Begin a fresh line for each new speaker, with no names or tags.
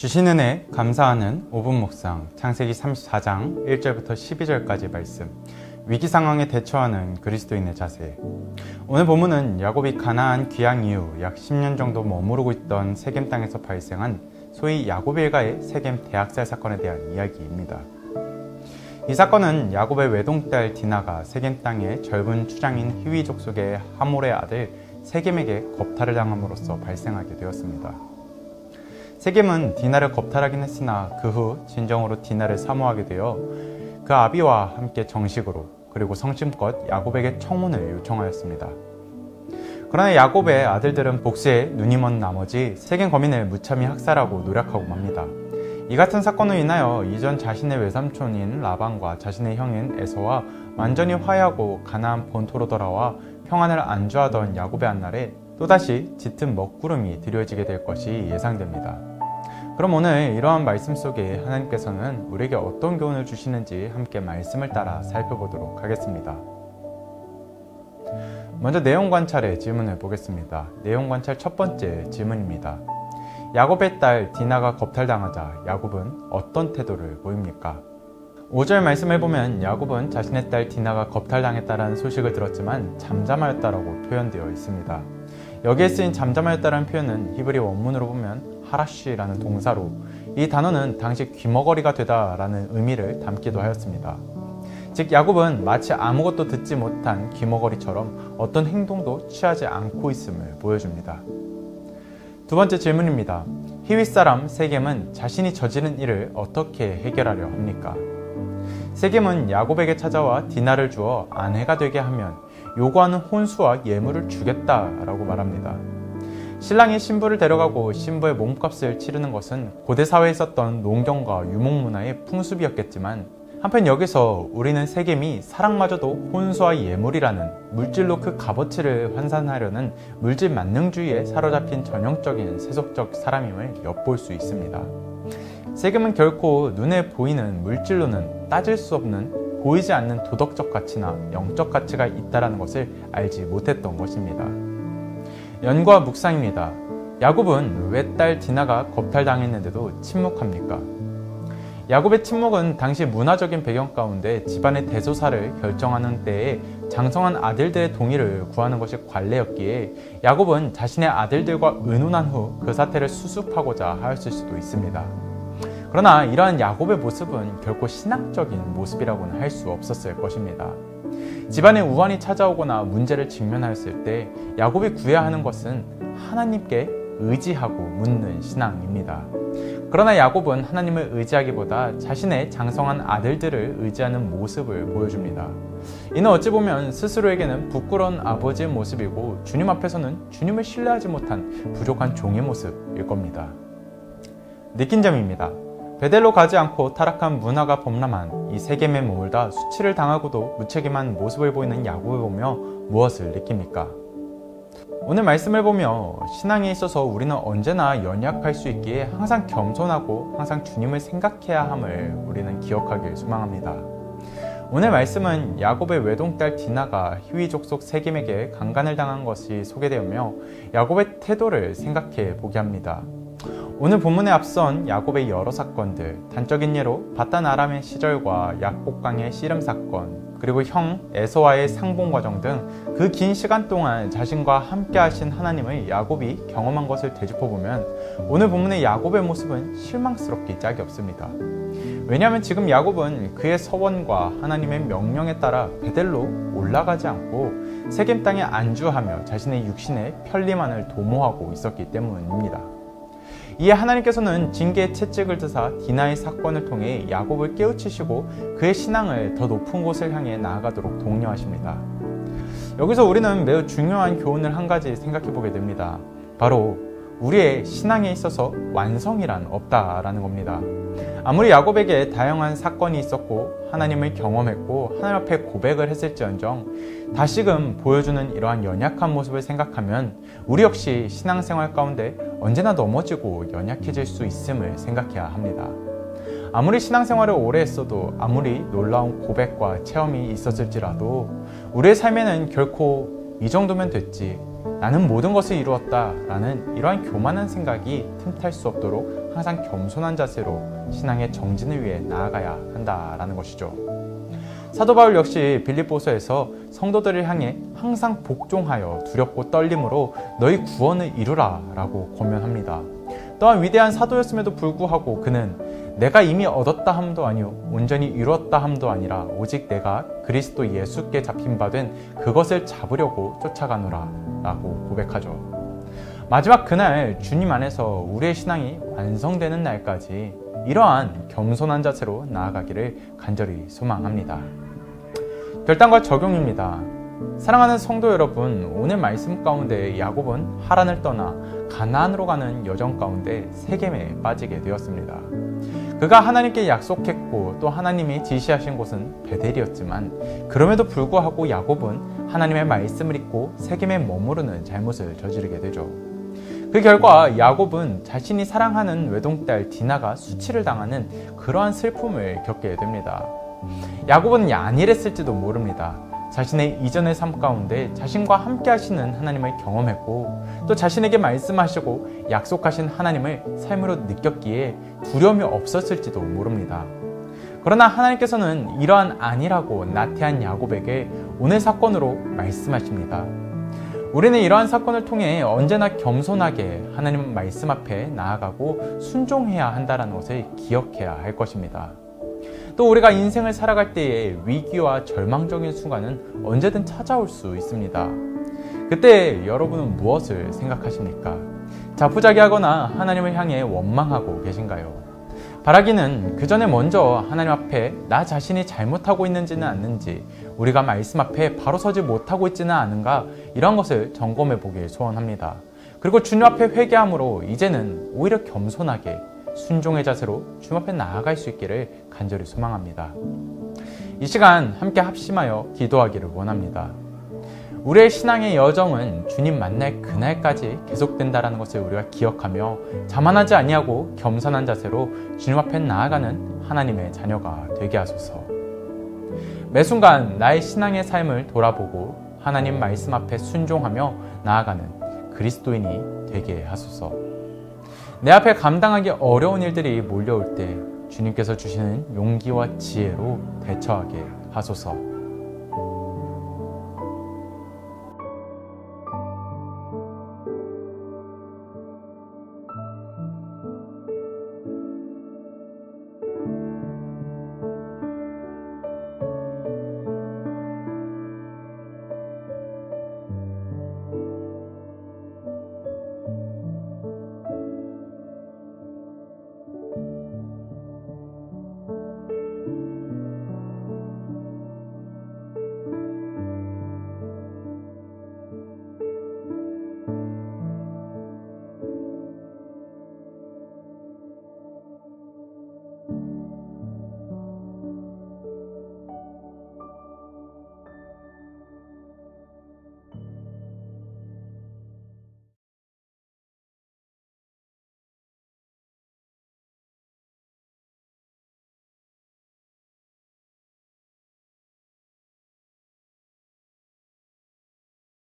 주신 은혜 감사하는 5분 묵상, 창세기 34장 1절부터 12절까지 말씀, 위기 상황에 대처하는 그리스도인의 자세. 오늘 본문은 야곱이 가나안 귀향 이후 약 10년 정도 머무르고 있던 세겜 땅에서 발생한 소위 야곱 일가의 세겜 대학살 사건에 대한 이야기입니다. 이 사건은 야곱의 외동딸 디나가 세겜 땅의 젊은 추장인 히위 족속의 하몰의 아들 세겜에게 겁탈을 당함으로써 발생하게 되었습니다. 세겜은 디나를 겁탈하긴 했으나 그 후 진정으로 디나를 사모하게 되어 그 아비와 함께 정식으로 그리고 성심껏 야곱에게 청혼을 요청하였습니다. 그러나 야곱의 아들들은 복수에 눈이 먼 나머지 세겜 거민을 무참히 학살하고 노략하고 맙니다. 이 같은 사건으로 인하여 이전 자신의 외삼촌인 라반과 자신의 형인 에서와 완전히 화해하고 가나안 본토로 돌아와 평안을 안주하던 야곱의 한날에 또다시 짙은 먹구름이 드려지게 될 것이 예상됩니다. 그럼 오늘 이러한 말씀 속에 하나님께서는 우리에게 어떤 교훈을 주시는지 함께 말씀을 따라 살펴보도록 하겠습니다. 먼저 내용 관찰의 질문을 보겠습니다. 내용 관찰 첫 번째 질문입니다. 야곱의 딸 디나가 겁탈당하자 야곱은 어떤 태도를 보입니까? 5절 말씀을 보면 야곱은 자신의 딸 디나가 겁탈당했다는 소식을 들었지만 잠잠하였다라고 표현되어 있습니다. 여기에 쓰인 잠잠하였다는 표현은 히브리 원문으로 보면 하라쉬라는 동사로 이 단어는 당시 귀머거리가 되다라는 의미를 담기도 하였습니다. 즉 야곱은 마치 아무것도 듣지 못한 귀머거리처럼 어떤 행동도 취하지 않고 있음을 보여줍니다. 두 번째 질문입니다. 히윗 사람 세겜은 자신이 저지른 일을 어떻게 해결하려 합니까? 세겜은 야곱에게 찾아와 디나를 주어 아내가 되게 하면 요구하는 혼수와 예물을 주겠다라고 말합니다. 신랑이 신부를 데려가고 신부의 몸값을 치르는 것은 고대 사회에 있었던 농경과 유목 문화의 풍습이었겠지만 한편 여기서 우리는 세겜이 사랑마저도 혼수와 예물이라는 물질로 그 값어치를 환산하려는 물질 만능주의에 사로잡힌 전형적인 세속적 사람임을 엿볼 수 있습니다. 세겜은 결코 눈에 보이는 물질로는 따질 수 없는 보이지 않는 도덕적 가치나 영적 가치가 있다는 것을 알지 못했던 것입니다. 연과 묵상입니다. 야곱은 왜 딸 디나가 겁탈당했는데도 침묵합니까? 야곱의 침묵은 당시 문화적인 배경 가운데 집안의 대소사를 결정하는 때에 장성한 아들들의 동의를 구하는 것이 관례였기에 야곱은 자신의 아들들과 의논한 후 그 사태를 수습하고자 하였을 수도 있습니다. 그러나 이러한 야곱의 모습은 결코 신앙적인 모습이라고는 할 수 없었을 것입니다. 집안에 우환이 찾아오거나 문제를 직면하였을 때 야곱이 구해야 하는 것은 하나님께 의지하고 묻는 신앙입니다. 그러나 야곱은 하나님을 의지하기보다 자신의 장성한 아들들을 의지하는 모습을 보여줍니다. 이는 어찌 보면 스스로에게는 부끄러운 아버지의 모습이고 주님 앞에서는 주님을 신뢰하지 못한 부족한 종의 모습일 겁니다. 느낀 점입니다. 베델로 가지 않고 타락한 문화가 범람한 이 세겜에 머물다 수치를 당하고도 무책임한 모습을 보이는 야곱을 보며 무엇을 느낍니까? 오늘 말씀을 보며 신앙에 있어서 우리는 언제나 연약할 수 있기에 항상 겸손하고 항상 주님을 생각해야 함을 우리는 기억하길 소망합니다. 오늘 말씀은 야곱의 외동딸 디나가 히위 족속 세겜에게 강간을 당한 것이 소개되며 야곱의 태도를 생각해 보게 합니다. 오늘 본문에 앞선 야곱의 여러 사건들, 단적인 예로 바단 아람의 시절과 약복강의 씨름 사건, 그리고 형 에서와의 상봉 과정 등 그 긴 시간 동안 자신과 함께 하신 하나님을 야곱이 경험한 것을 되짚어보면 오늘 본문의 야곱의 모습은 실망스럽기 짝이 없습니다. 왜냐하면 지금 야곱은 그의 서원과 하나님의 명령에 따라 베델로 올라가지 않고 세겜 땅에 안주하며 자신의 육신의 편리만을 도모하고 있었기 때문입니다. 이에 하나님께서는 징계의 채찍을 드사 디나의 사건을 통해 야곱을 깨우치시고 그의 신앙을 더 높은 곳을 향해 나아가도록 독려하십니다. 여기서 우리는 매우 중요한 교훈을 한 가지 생각해 보게 됩니다. 바로 우리의 신앙에 있어서 완성이란 없다라는 겁니다. 아무리 야곱에게 다양한 사건이 있었고 하나님을 경험했고 하나님 앞에 고백을 했을지언정 다시금 보여주는 이러한 연약한 모습을 생각하면 우리 역시 신앙생활 가운데 언제나 넘어지고 연약해질 수 있음을 생각해야 합니다. 아무리 신앙생활을 오래 했어도 아무리 놀라운 고백과 체험이 있었을지라도 우리의 삶에는 결코 이 정도면 됐지, 나는 모든 것을 이루었다 라는 이러한 교만한 생각이 틈탈 수 없도록 항상 겸손한 자세로 신앙의 정진을 위해 나아가야 한다라는 것이죠. 사도 바울 역시 빌립보서에서 성도들을 향해 항상 복종하여 두렵고 떨림으로 너희 구원을 이루라 라고 권면합니다. 또한 위대한 사도였음에도 불구하고 그는 내가 이미 얻었다 함도 아니요 온전히 이루었다 함도 아니라 오직 내가 그리스도 예수께 잡힌 바 된 그것을 잡으려고 쫓아가노라 라고 고백하죠. 마지막 그날 주님 안에서 우리의 신앙이 완성되는 날까지 이러한 겸손한 자세로 나아가기를 간절히 소망합니다. 결단과 적용입니다. 사랑하는 성도 여러분, 오늘 말씀 가운데 야곱은 하란을 떠나 가나안으로 가는 여정 가운데 세겜에 빠지게 되었습니다. 그가 하나님께 약속했고 또 하나님이 지시하신 곳은 베델이었지만 그럼에도 불구하고 야곱은 하나님의 말씀을 잊고 세겜에 머무르는 잘못을 저지르게 되죠. 그 결과 야곱은 자신이 사랑하는 외동딸 디나가 수치를 당하는 그러한 슬픔을 겪게 됩니다. 야곱은 안일했을지도 모릅니다. 자신의 이전의 삶 가운데 자신과 함께 하시는 하나님을 경험했고 또 자신에게 말씀하시고 약속하신 하나님을 삶으로 느꼈기에 두려움이 없었을지도 모릅니다. 그러나 하나님께서는 이러한 안일하고 나태한 야곱에게 오늘 사건으로 말씀하십니다. 우리는 이러한 사건을 통해 언제나 겸손하게 하나님 말씀 앞에 나아가고 순종해야 한다는 것을 기억해야 할 것입니다. 또 우리가 인생을 살아갈 때에 위기와 절망적인 순간은 언제든 찾아올 수 있습니다. 그때 여러분은 무엇을 생각하십니까? 자포자기하거나 하나님을 향해 원망하고 계신가요? 바라기는 그 전에 먼저 하나님 앞에 나 자신이 잘못하고 있는지는 않는지, 우리가 말씀 앞에 바로 서지 못하고 있지는 않은가, 이런 것을 점검해 보길 소원합니다. 그리고 주님 앞에 회개함으로 이제는 오히려 겸손하게 순종의 자세로 주님 앞에 나아갈 수 있기를 간절히 소망합니다. 이 시간 함께 합심하여 기도하기를 원합니다. 우리의 신앙의 여정은 주님 만날 그날까지 계속된다는 것을 우리가 기억하며 자만하지 아니하고 겸손한 자세로 주님 앞에 나아가는 하나님의 자녀가 되게 하소서. 매 순간 나의 신앙의 삶을 돌아보고 하나님 말씀 앞에 순종하며 나아가는 그리스도인이 되게 하소서. 내 앞에 감당하기 어려운 일들이 몰려올 때 주님께서 주시는 용기와 지혜로 대처하게 하소서.